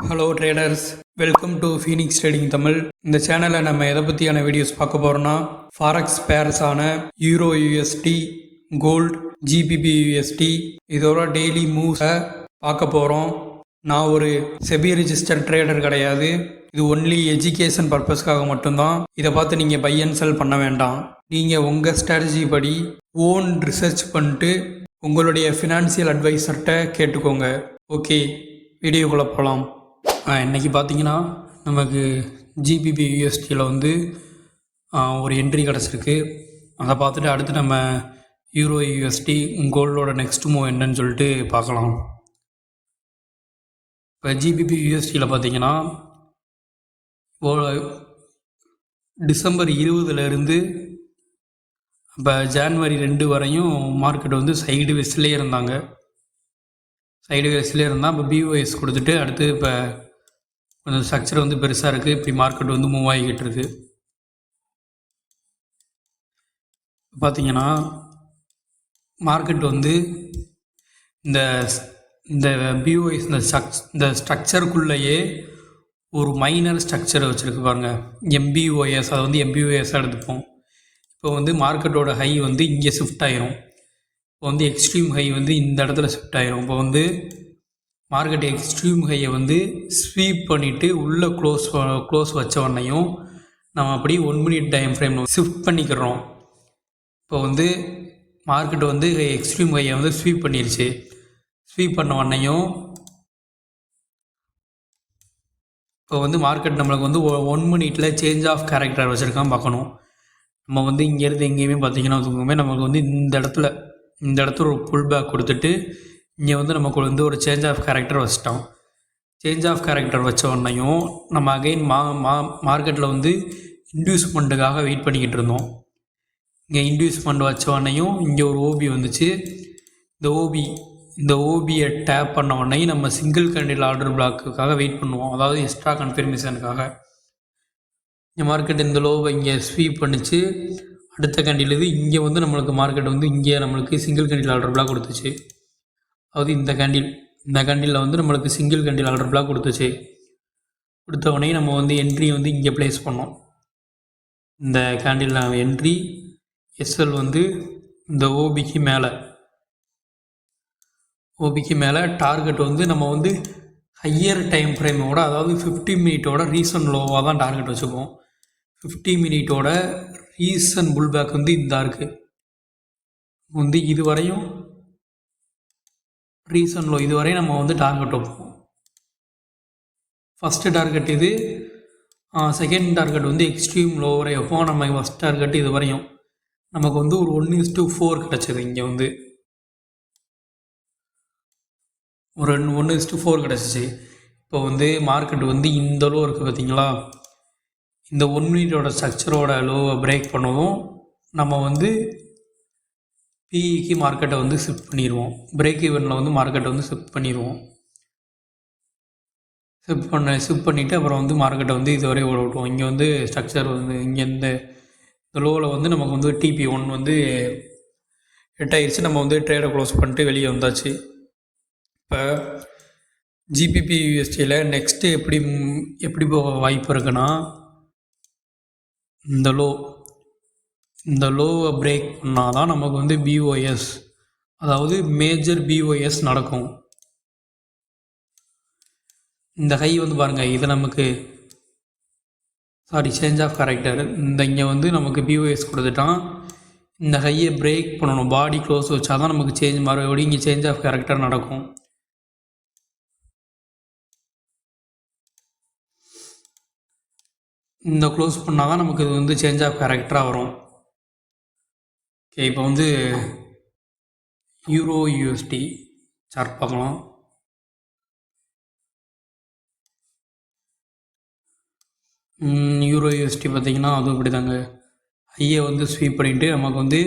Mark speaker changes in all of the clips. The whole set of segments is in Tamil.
Speaker 1: Hello traders, welcome to Phoenix trading Tamil. இந்த சேனலில் நம்ம எதை பற்றியான வீடியோஸ் பார்க்க போகிறோம்னா, ஃபாரெக்ஸ் பேர்ஸான euro USD, gold, GBP USD இதோட டெய்லி மூவ்ஸை பார்க்க போகிறோம். நான் ஒரு செபி ரிஜிஸ்டர் ட்ரேடர் கிடையாது. இது ஒன்லி எஜுகேஷன் பர்பஸ்க்காக மட்டும்தான். இதை பார்த்து நீங்கள் பை அண்ட் செல் பண்ண வேண்டாம். நீங்கள் உங்கள் ஸ்ட்ராட்டஜி படி ஓன் ரிசர்ச் பண்ணிட்டு உங்களுடைய ஃபினான்சியல் அட்வைசர்கிட்ட கேட்டுக்கோங்க. ஓகே, வீடியோக்குள்ளே போகலாம். இன்றைக்கி பார்த்தீங்கன்னா நமக்கு ஜிபிபி யூஎஸ்டியில் ஒரு என்ட்ரி கிடச்சிருக்கு. அதை பார்த்துட்டு அடுத்து நம்ம யூரோ யூஎஸ்டி கோல்டோட நெக்ஸ்ட் மூவ் என்னன்னு சொல்லிட்டு பார்க்கலாம். இப்போ ஜிபிபி யூஎஸ்டியில் பார்த்தீங்கன்னா டிசம்பர் 20 இப்போ ஜான்வரி 2 வரையும் மார்க்கெட் சைடு வேஸ்லேயே இருந்தாங்க. சைடு வேஸ்லேயே இருந்தால் இப்போ பிஓஎஸ் கொடுத்துட்டு அடுத்து இப்போ கொஞ்சம் ஸ்ட்ரக்சர் பெருசாக இருக்குது. இப்படி மார்க்கெட் மூவ் ஆகிக்கிட்டு இருக்கு. பார்த்தீங்கன்னா மார்க்கெட் இந்த இந்த பிஓஎஸ் இந்த ஸ்ட்ரக்சருக்குள்ளேயே ஒரு மைனர் ஸ்ட்ரக்சரை வச்சுருக்கு பாருங்க. எம்பிஓஎஸ், அதை எம்பிஓஎஸ்ஸாக எடுத்துப்போம். இப்போ மார்க்கெட்டோட ஹை இங்கே ஷிஃப்ட் ஆயிரும். இப்போ எக்ஸ்ட்ரீம் ஹை இந்த இடத்துல ஷிஃப்ட் ஆயிரும். இப்போ மார்க்கெட் எக்ஸ்ட்ரீம் ஹையை ஸ்வீப் பண்ணிவிட்டு உள்ளே க்ளோஸ் வச்ச உடனேயும் நம்ம அப்படி 1 மினிட் டைம் ஃப்ரேம் ஷிஃப்ட் பண்ணிக்கிறோம். இப்போ மார்க்கெட் எக்ஸ்ட்ரீம் ஹையை ஸ்வீப் பண்ணிருச்சு. ஸ்வீப் பண்ண உடனேயும் இப்போ மார்க்கெட் நம்மளுக்கு 1 மினிட்டில் சேஞ்ச் ஆஃப் கேரக்டர் வச்சுருக்கான் பார்க்கணும். நம்ம இங்கேருந்து எங்கேயுமே பார்த்தீங்கன்னா வச்சுக்கோங்க, நமக்கு இந்த இடத்துல ஒரு புல் பேக் கொடுத்துட்டு இங்கே நமக்கு ஒரு சேஞ்ச் ஆஃப் கேரக்டர் வச்சிட்டோம். சேஞ்ச் ஆஃப் கேரக்டர் வச்ச உடனேயும் நம்ம அகைன் மார்க்கெட்டில் இன்டியூஸ்மெண்ட்டுக்காக வெயிட் பண்ணிக்கிட்டு இருந்தோம். இங்கே இன்டியூஸ்மெண்ட் வச்ச உடனேயும் இங்கே ஒரு ஓபி வந்துச்சு. இந்த ஓபியை டேப் பண்ண உடனே நம்ம சிங்கிள் கேண்டில் ஆர்டர் பிளாக்குக்காக வெயிட் பண்ணுவோம், அதாவது எக்ஸ்ட்ரா கன்ஃபர்மேஷனுக்காக. இந்த மார்க்கெட் இந்த லோவை இங்கே ஸ்வீப் பண்ணிச்சு. அடுத்த கேண்டில் இங்கே நம்மளுக்கு மார்க்கெட் இங்கே நம்மளுக்கு சிங்கிள் கேண்டில் ஆர்டர் பிளாக் கொடுத்துச்சு. அதாவது இந்த கேண்டிலில் நம்மளுக்கு சிங்கிள் கேண்டில் ஆர்டர் பிளாக் கொடுத்துச்சு. கொடுத்த உடனே நம்ம என்ட்ரி இங்கே ப்ளேஸ் பண்ணோம். இந்த கேண்டில் என்ட்ரி எஸ்எல் இந்த ஓபிக்கு மேலே டார்கெட் நம்ம ஹையர் டைம் ஃப்ரேமோட, அதாவது 50 மினிட்டோட ரீசன் லோவாக தான் டார்கெட் வச்சுக்குவோம். 50 மினிட்டோட ரீசன் புல் பேக் இந்த இருக்குது. இதுவரையும் ரீசன் லோ இதுவரையும் நம்ம டார்கெட் வைப்போம். ஃபஸ்ட்டு டார்கெட் இது, செகண்ட் டார்கெட் எக்ஸ்ட்ரீம் லோ வரை வைப்போம். நம்ம ஃபஸ்ட் டார்கெட் இது வரையும் நமக்கு ஒரு 1:4 கிடச்சிது. இங்கே ஒரு 1:4 கிடச்சிச்சு. இப்போ மார்க்கெட் இந்த லோ இருக்குது பார்த்தீங்களா, இந்த 1 மினிட்டோட ஸ்ட்ரக்சரோட லோவை பிரேக் பண்ணவும் நம்ம பிஇக்கு மார்க்கெட்டை ஷிஃப்ட் பண்ணிடுவோம். பிரேக் ஈவனில் மார்க்கெட்டை ஷிஃப்ட் பண்ணிடுவோம். ஷிஃப்ட் பண்ணிவிட்டு அப்புறம் மார்க்கெட்டை இதுவரை விட்டுவோம். இங்கே ஸ்ட்ரக்சர் இங்கே இந்த லோவில் நமக்கு TP1 ஹிட் ஆயிடுச்சு. நம்ம ட்ரேடை க்ளோஸ் பண்ணிட்டு வெளியே வந்தாச்சு. இப்போ ஜிபிபி யூஎஸ்டியில் நெக்ஸ்ட்டு எப்படி போக வாய்ப்பு இருக்குன்னா, இந்த லோவை பிரேக் பண்ணால் தான் நமக்கு பிஓஎஸ், அதாவது மேஜர் பிஓஎஸ் நடக்கும். இந்த ஹை பாருங்கள், இது நமக்கு சேஞ்ச் ஆஃப் கேரக்டர் இங்கே நமக்கு பிஓஎஸ் கொடுத்துட்டான். இந்த ஹையை பிரேக் பண்ணணும், பாடி க்ளோஸ் வச்சா தான் நமக்கு மறுபடியும் இங்கே சேஞ்ச் ஆஃப் கேரக்டர் நடக்கும். இந்த க்ளோஸ் பண்ணால் தான் நமக்கு இது சேஞ்ச் ஆஃப் கேரக்டராக வரும். ஓகே, இப்போ யூரோ யூஎஸ்டி சார்ட் பார்க்கலாம். யூரோ யூஎஸ்டி பார்த்திங்கன்னா அதுவும் இப்படி தாங்க. ஹையை ஸ்வீப் பண்ணிவிட்டு நமக்கு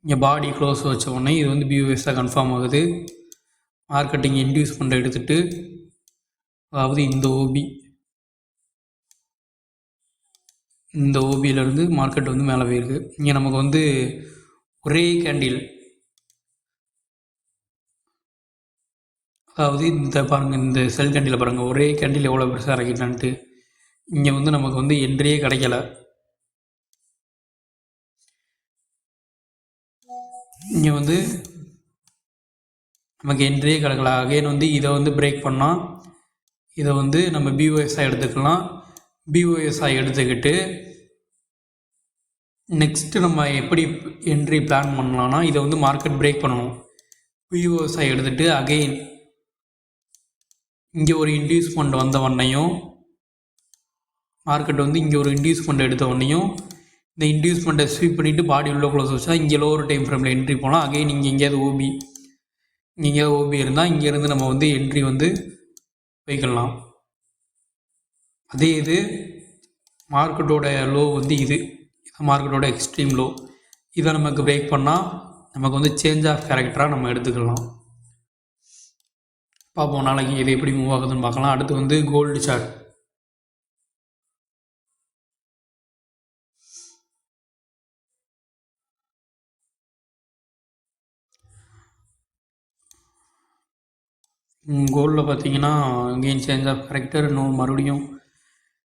Speaker 1: இங்கே பாடி க்ளோஸ் வச்ச உடனே இது பியூஎஸ்ஸாக கன்ஃபார்ம் ஆகுது. மார்க்கெட்டிங் இன்டியூஸ்மெண்ட் எடுத்துகிட்டு, அதாவது இந்த ஓபியிலேருந்து மார்க்கெட் மேலே போயிருக்கு. இங்கே நமக்கு ஒரே கேண்டில், அதாவது இந்த பாருங்கள், இந்த செல் கேண்டில் பாருங்கள், ஒரே கேண்டில் எவ்வளோ பெருசாக இறக்கிட்டான்ட்டு. இங்கே வந்து நமக்கு வந்து என்ட்ரியே கிடைக்கல. இங்கே வந்து நமக்கு என்ட்ரியே கிடைக்கல. அகைன் வந்து இதை வந்து பிரேக் பண்ணால் இதை வந்து நம்ம பிஓஎஸ்ஆ எடுத்துக்கலாம். பிஓஎஸ்ஆ எடுத்துக்கிட்டு நெக்ஸ்ட்டு நம்ம எப்படி என்ட்ரி பிளான் பண்ணலான்னா, இதை வந்து மார்க்கெட் பிரேக் பண்ணணும். பிஓஎஸ்ஐ எடுத்துகிட்டு அகெயின் இங்கே ஒரு இன்டியூஸ்மெண்ட் வந்த உடனேயும் மார்க்கெட் வந்து இங்கே ஒரு இன்டியூஸ்மெண்ட் எடுத்த உடனேயும் இந்த இன்டியூஸ்மெண்ட்டை ஸ்வீப் பண்ணிவிட்டு பாடி உள்ள க்ளோஸ் வச்சா இங்கே லோவர் டைம் ஃப்ரேமில் என்ட்ரி போகலாம். அகெயின் இங்கே எங்கேயாவது ஓபி இருந்தால் இங்கேருந்து நம்ம வந்து என்ட்ரி வந்து வைக்கலாம். அதே இது மார்க்கெட்டோட லோ வந்து இது மார்க்கெட்டோட எக்ஸ்ட்ரீம் லோ. இதை நமக்கு பிரேக் பண்ணால் நமக்கு வந்து சேஞ்ச் ஆஃப் கேரக்டராக நம்ம எடுத்துக்கலாம். பார்ப்போம் நாளைக்கு இது எப்படி மூவ் ஆகுதுன்னு பார்க்கலாம். அடுத்து வந்து கோல்டு சார்ட். கோல்டில் பார்த்தீங்கன்னா அகெயின் சேஞ்ச் ஆஃப் கேரக்டர், இன்னும் மறுபடியும்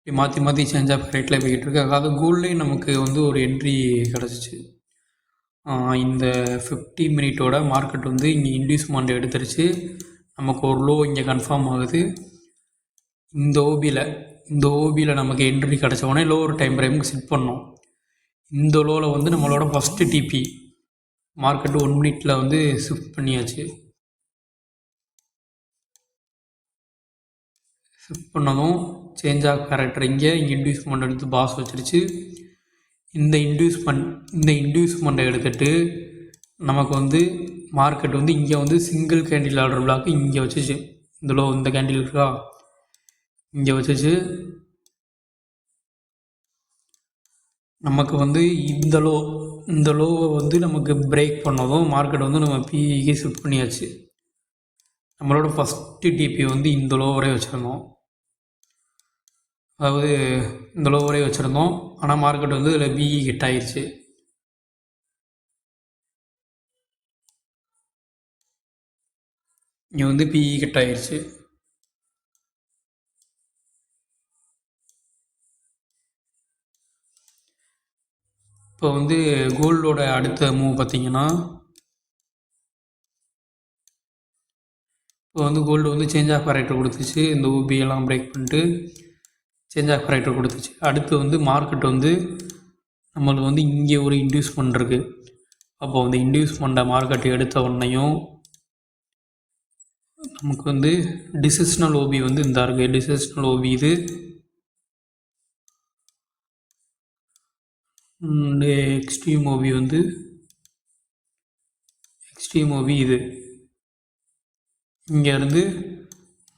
Speaker 1: மாற்றி சேஞ்ச் ஆஃப் கேரக்டரில் போய்கிட்டு இருக்கு. அதாவது கோல்ட்லேயும் நமக்கு வந்து ஒரு என்ட்ரி கிடச்சிச்சு. இந்த 50 மினிட்டோட மார்க்கெட் வந்து இங்கே இன்டியூஸ்மெண்ட் எடுத்துருச்சு. நமக்கு ஒரு லோ இங்கே கன்ஃபார்ம் ஆகுது. இந்த ஓபியில் நமக்கு என்ட்ரி கிடச்ச உடனே லோவர் டைம் ஃப்ரேமுக்கு செட் பண்ணோம். இந்த லோவில் வந்து நம்மளோட ஃபஸ்ட்டு டிபி மார்க்கெட்டு 1 மினிட்டில் வந்து ஷிஃப்ட் பண்ணியாச்சு. ஷிஃப்ட் பண்ணதும் சேஞ்ச் ஆஃப் கேரக்டர் இங்கே இன்டியூஸ்மெண்ட் எடுத்து பாஸ் வச்சிருச்சு. இந்த இன்டியூஸ்மெண்ட்டை எடுத்துகிட்டு நமக்கு வந்து மார்க்கெட் வந்து இங்கே வந்து சிங்கிள் கேண்டில் ஆர்டர் பிளாக் இங்கே வச்சுச்சு. இந்த கேண்டில் இருக்கா, இங்கே வச்சுச்சு. நமக்கு வந்து இந்த லோவை வந்து நமக்கு பிரேக் பண்ணதும் மார்க்கெட் வந்து நம்ம பிஇக்கு ஷிஃப்ட் பண்ணியாச்சு. நம்மளோட ஃபஸ்ட்டு டிபி வந்து இந்த லோ வரை வச்சுருந்தோம். அதாவது இந்த லோ வரை வச்சுருந்தோம். ஆனால் மார்க்கெட் வந்து இதில் பிஇ ஹிட் ஆயிடுச்சு. இங்கே வந்து பிஇ ஹிட் ஆயிடுச்சு. இப்போ வந்து கோல்டோட அடுத்த மூவ் பார்த்திங்கன்னா, இப்போ வந்து கோல்டு வந்து சேஞ்ச் ஆஃப் கேரக்டர் கொடுத்துச்சு. இந்த ஊபியெல்லாம் பிரேக் பண்ணிட்டு சேஞ்ச் ஆஃப் கேரக்டர் கொடுத்துச்சு. அடுத்து வந்து மார்க்கெட் வந்து நம்மளுக்கு வந்து இங்கே ஒரு இன்டியூஸ்மெண்ட் இருக்குது. அப்போ வந்து இன்டியூஸ்மெண்ட்டை மார்க்கெட் எடுத்த உடனேயும் நமக்கு வந்து டிசிஷனல் ஓபி வந்து இந்த இருக்குது. டிசிஷனல் ஓபி இது. எக்ஸ்ட்ரீம் ஓபி வந்து இது. இங்கேருந்து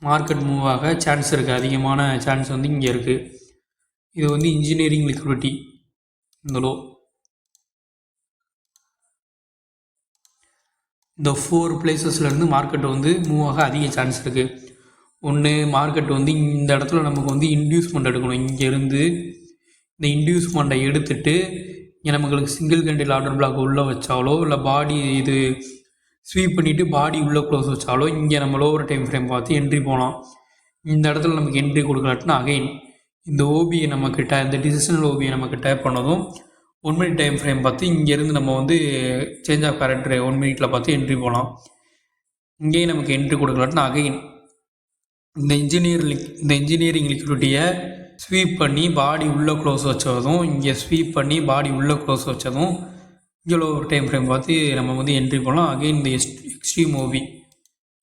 Speaker 1: மார்க்கெட் மூவ் ஆக சான்ஸ் இருக்குது. அதிகமான சான்ஸ் வந்து இங்கே இருக்குது. இது வந்து இன்ஜினியரிங் லிக்விடிட்டி இந்த லோ. இந்த 4 பிளேசஸ்லேருந்து மார்க்கெட் வந்து மூவ் ஆக அதிக சான்ஸ் இருக்குது. ஒன்று, மார்க்கெட் வந்து இந்த இடத்துல நமக்கு வந்து இன்டியூஸ்மெண்ட் எடுக்கணும். இங்கேருந்து இந்த இன்டியூஸ்மெண்ட்டை எடுத்துகிட்டு இங்கே நமக்கு சிங்கிள் கேண்டில் ஆர்டர் பிளாக் உள்ளே வச்சாலோ, இல்லை பாடி இது ஸ்வீப் பண்ணிவிட்டு பாடி உள்ளே க்ளோஸ் வச்சாலோ இங்கே நம்ம லோவர் டைம் ஃப்ரேம் பார்த்து என்ட்ரி போகலாம். இந்த இடத்துல நமக்கு என்ட்ரி கொடுக்கலாட்டினா அகைன் இந்த ஓபியை இந்த டிசிஷனல் ஓபியை நமக்கு டேப் பண்ணதும் 1 மினிட் டைம் ஃப்ரேம் பார்த்து இங்கேருந்து நம்ம வந்து சேஞ்ச் ஆஃப் கேரக்டர் 1 மினிட்டில் பார்த்து என்ட்ரி போகலாம். இங்கேயும் நமக்கு என்ட்ரி கொடுக்கலாட்டினா அகைன் இந்த இன்ஜினியரிங் லிக்விடிட்டியை ஸ்வீப் பண்ணி பாடி உள்ளே க்ளோஸ் வச்சதும், இங்கே ஸ்வீப் பண்ணி பாடி உள்ளே க்ளோஸ் வச்சதும் இங்கே லோவர் டைம் ஃப்ரேம் பார்த்து நம்ம வந்து என்ட்ரி போகலாம். அகெயின் இந்த எக்ஸ்ட்ரீம் ஓபி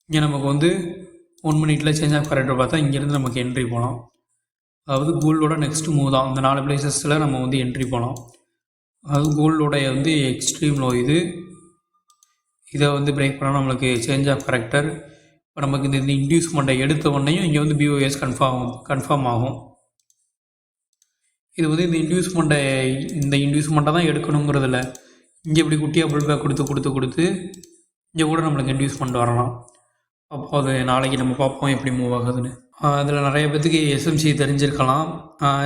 Speaker 1: இங்கே நமக்கு வந்து 1 மினிட்டில் சேஞ்ச் ஆஃப் கேரக்டர் பார்த்தா இங்கேருந்து நமக்கு என்ட்ரி போகலாம். அதாவது கோல்டோட நெக்ஸ்ட் மூவ் தான். அந்த 4 பிளேசஸில் நம்ம வந்து என்ட்ரி போகலாம். அதாவது கோல்டோடைய வந்து எக்ஸ்ட்ரீம் லோ இது. இதை வந்து பிரேக் பண்ணால் நம்மளுக்கு சேஞ்ச் ஆஃப் கேரக்டர். இப்போ நமக்கு இந்த இன்டியூஸ்மெண்ட்டை எடுத்த உடனேயும் இங்கே வந்து பிஓஎஸ் கன்ஃபார்ம் ஆகும். இது வந்து இந்த இன்டியூஸ்மெண்ட்டை தான் எடுக்கணுங்கிறதில்ல. இங்கே இப்படி குட்டியாக புல் பேக் கொடுத்து இங்கே கூட நம்மளுக்கு இன்டியூஸ்மெண்ட் வரலாம். அப்போ அது நாளைக்கு நம்ம பார்ப்போம் எப்படி மூவ் ஆகுதுன்னு. அதில் நிறைய பேர்த்துக்கு எஸ்எம்சி தெரிஞ்சிருக்கலாம்,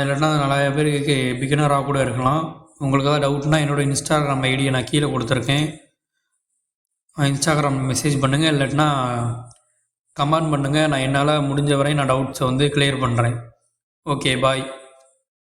Speaker 1: இல்லைன்னா நிறைய பேருக்கு பிகினராக கூட இருக்கலாம். உங்களுக்கு ஏதாவது டவுட்னா என்னோடய இன்ஸ்டாகிராம் ஐடியை நான் கீழே கொடுத்துருக்கேன். இன்ஸ்டாகிராம் மெசேஜ் பண்ணுங்கள், இல்லாட்டினா கமெண்ட் பண்ணுங்கள். நான் என்னால் முடிஞ்ச வரை நான் டவுட்ஸை வந்து கிளியர் பண்ணுறேன். Okay bye.